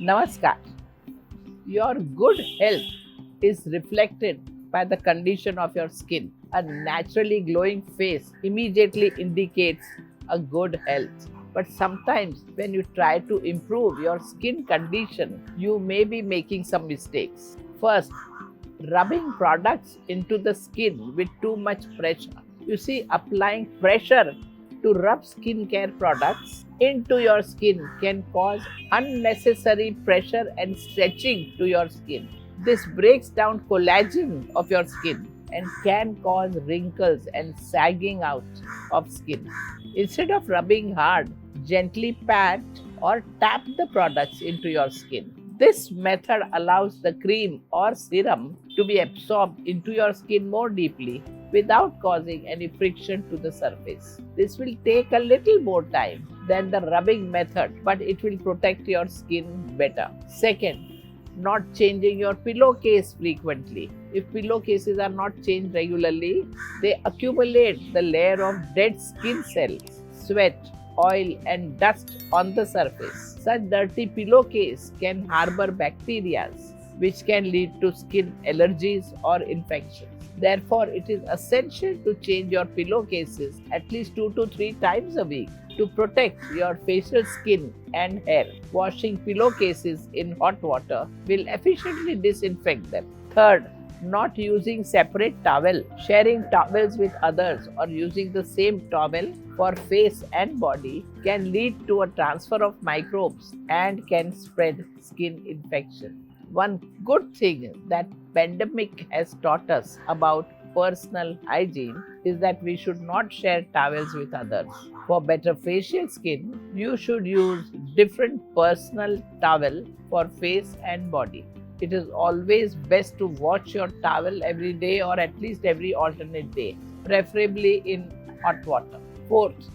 Namaskar. Your good health is reflected by the condition of your skin. A naturally glowing face immediately indicates a good health. But sometimes, when you try to improve your skin condition, you may be making some mistakes. First, rubbing products into the skin with too much pressure. You see, applying pressure to rub skincare products into your skin can cause unnecessary pressure and stretching to your skin. This breaks down collagen of your skin and can cause wrinkles and sagging out of skin. Instead of rubbing hard, gently pat or tap the products into your skin. This method allows the cream or serum to be absorbed into your skin more deeply without causing any friction to the surface. This will take a little more time than the rubbing method, but it will protect your skin better. Second, not changing your pillowcase frequently. If pillowcases are not changed regularly, they accumulate the layer of dead skin cells, sweat, oil, and dust on the surface. Such dirty pillowcase can harbor bacteria, which can lead to skin allergies or infections. Therefore, it is essential to change your pillowcases at least 2 to 3 times a week to protect your facial skin and hair. Washing pillowcases in hot water will efficiently disinfect them. Third, not using separate towel. Sharing towels with others or using the same towel for face and body can lead to a transfer of microbes and can spread skin infection. One good thing that pandemic has taught us about personal hygiene is that we should not share towels with others. For better facial skin, you should use different personal towel for face and body. It is always best to wash your towel every day or at least every alternate day, preferably in hot water. Fourth,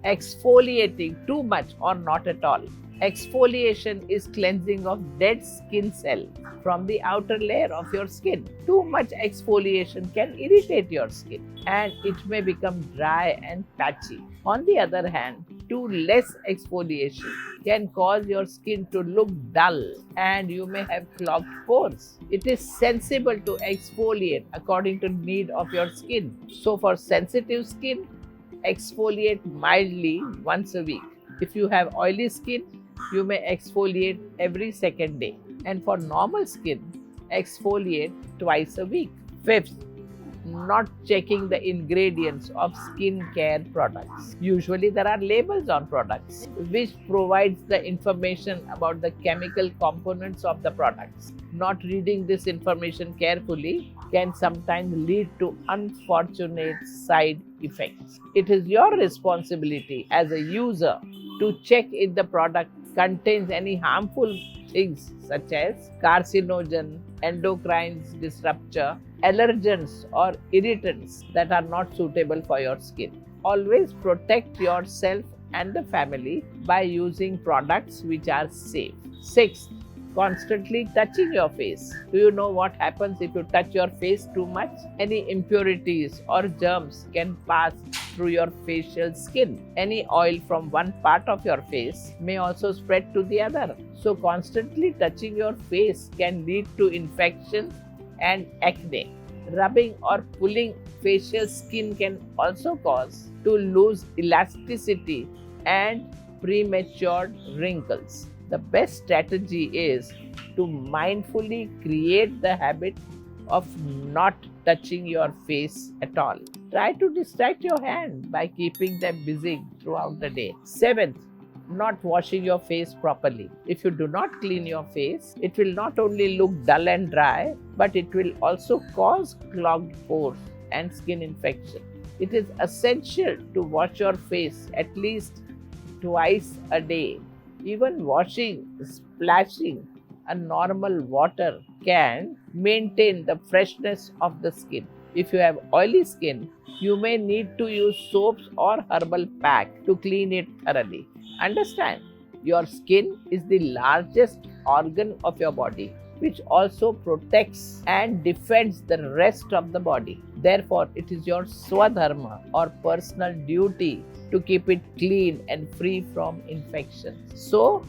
exfoliating too much or not at all. Exfoliation is cleansing of dead skin cells from the outer layer of your skin. Too much exfoliation can irritate your skin and it may become dry and patchy. On the other hand, too less exfoliation can cause your skin to look dull and you may have clogged pores. It is sensible to exfoliate according to need of your skin. So for sensitive skin, exfoliate mildly once a week. If you have oily skin, you may exfoliate every second day. And for normal skin, exfoliate twice a week. Fifth, not checking the ingredients of skincare products. Usually there are labels on products which provides the information about the chemical components of the products. Not reading this information carefully can sometimes lead to unfortunate side effects. It is your responsibility as a user to check if the product contains any harmful things such as carcinogen, endocrine disruptor, allergens, or irritants that are not suitable for your skin. Always protect yourself and the family by using products which are safe. Sixth, constantly touching your face. Do you know what happens if you touch your face too much? Any impurities or germs can pass through your facial skin. Any oil from one part of your face may also spread to the other. So, constantly touching your face can lead to infections and acne. Rubbing or pulling facial skin can also cause to lose elasticity and premature wrinkles. The best strategy is to mindfully create the habit of not touching your face at all. Try to distract your hand by keeping them busy throughout the day. Seventh, not washing your face properly. If you do not clean your face, it will not only look dull and dry, but it will also cause clogged pores and skin infection. It is essential to wash your face at least twice a day. Even washing, splashing a normal water can maintain the freshness of the skin. If you have oily skin, you may need to use soaps or herbal pack to clean it thoroughly. Understand, your skin is the largest organ of your body, which also protects and defends the rest of the body. Therefore, it is your swadharma or personal duty to keep it clean and free from infections. So,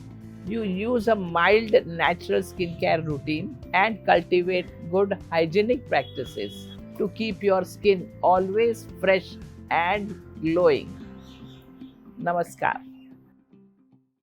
You use a mild natural skincare routine and cultivate good hygienic practices to keep your skin always fresh and glowing. Namaskar.